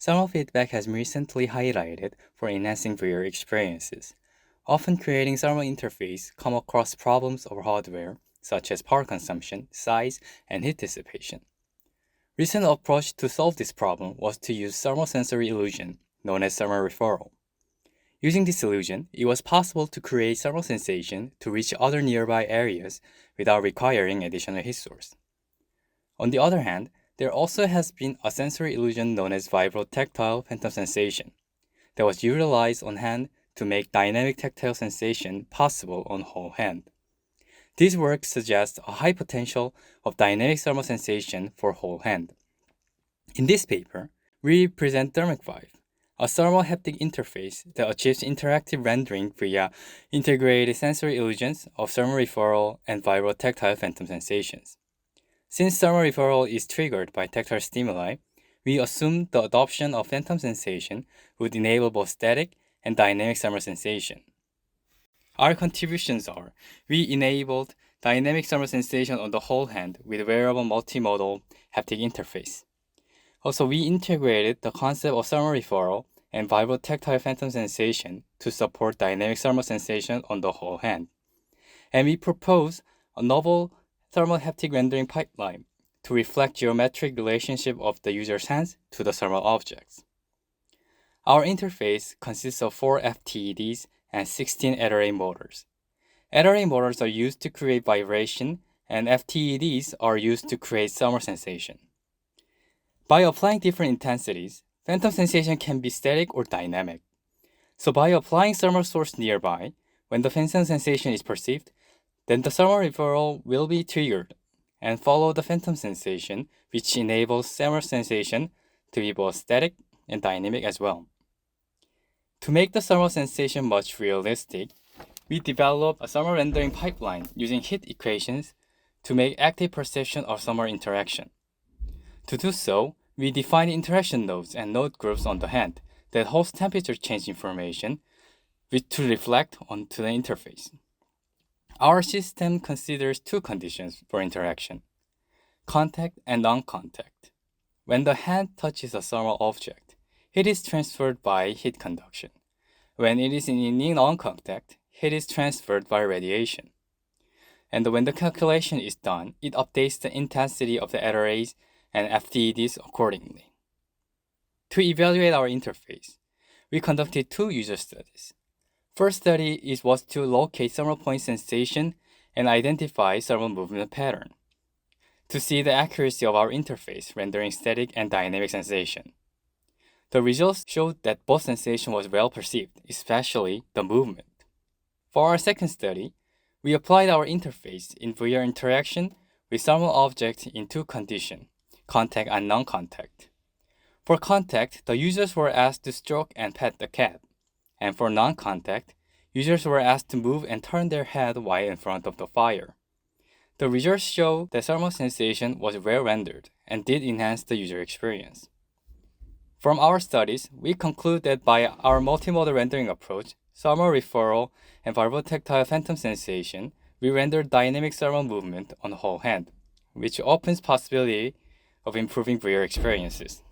Thermal feedback has been recently highlighted for enhancing viewer experiences. Often creating thermal interface come across problems of hardware, such as power consumption, size, and heat dissipation. Recent approach to solve this problem was to use thermosensory illusion, known as thermal referral. Using this illusion, it was possible to create thermal sensation to reach other nearby areas without requiring additional heat source. On the other hand, there also has been a sensory illusion known as vibro-tactile phantom sensation that was utilized on hand to make dynamic tactile sensation possible on whole hand. These works suggest a high potential of dynamic thermal sensation for whole hand. In this paper, we present ThermicVib, a thermal haptic interface that achieves interactive rendering via integrated sensory illusions of thermal referral and vibro-tactile phantom sensations. Since thermal referral is triggered by tactile stimuli, we assume the adoption of phantom sensation would enable both static and dynamic thermal sensation. Our contributions are: we enabled dynamic thermal sensation on the whole hand with wearable multimodal haptic interface. Also, we integrated the concept of thermal referral and vibro-tactile phantom sensation to support dynamic thermal sensation on the whole hand. And we propose a novel thermal haptic rendering pipeline to reflect geometric relationship of the user's hands to the thermal objects. Our interface consists of 4 FTEDs and 16 array motors. Array motors are used to create vibration, and FTEDs are used to create thermal sensation. By applying different intensities, phantom sensation can be static or dynamic. So by applying thermal source nearby, when the phantom sensation is perceived, then the thermal referral will be triggered and follow the phantom sensation, which enables thermal sensation to be both static and dynamic as well. To make the thermal sensation much realistic, we developed a thermal rendering pipeline using heat equations to make active perception of thermal interaction. To do so, we define interaction nodes and node groups on the hand that host temperature change information to reflect onto the interface. Our system considers 2 conditions for interaction: contact and non-contact. When the hand touches a thermal object, heat is transferred by heat conduction. When it is in non-contact, heat is transferred by radiation. And when the calculation is done, it updates the intensity of the arrays and FTEDs accordingly. To evaluate our interface, we conducted 2 user studies. First study was to locate thermal point sensation and identify thermal movement pattern to see the accuracy of our interface rendering static and dynamic sensation. The results showed that both sensation was well perceived, especially the movement. For our second study, we applied our interface in VR interaction with thermal objects in 2 conditions: contact and non-contact. For contact, the users were asked to stroke and pet the cat. And for non-contact, users were asked to move and turn their head while in front of the fire. The results show that thermal sensation was well rendered and did enhance the user experience. From our studies, we conclude that by our multimodal rendering approach, thermal referral, and vibro-tactile phantom sensation, we render dynamic thermal movement on the whole hand, which opens possibility of improving viewer experiences.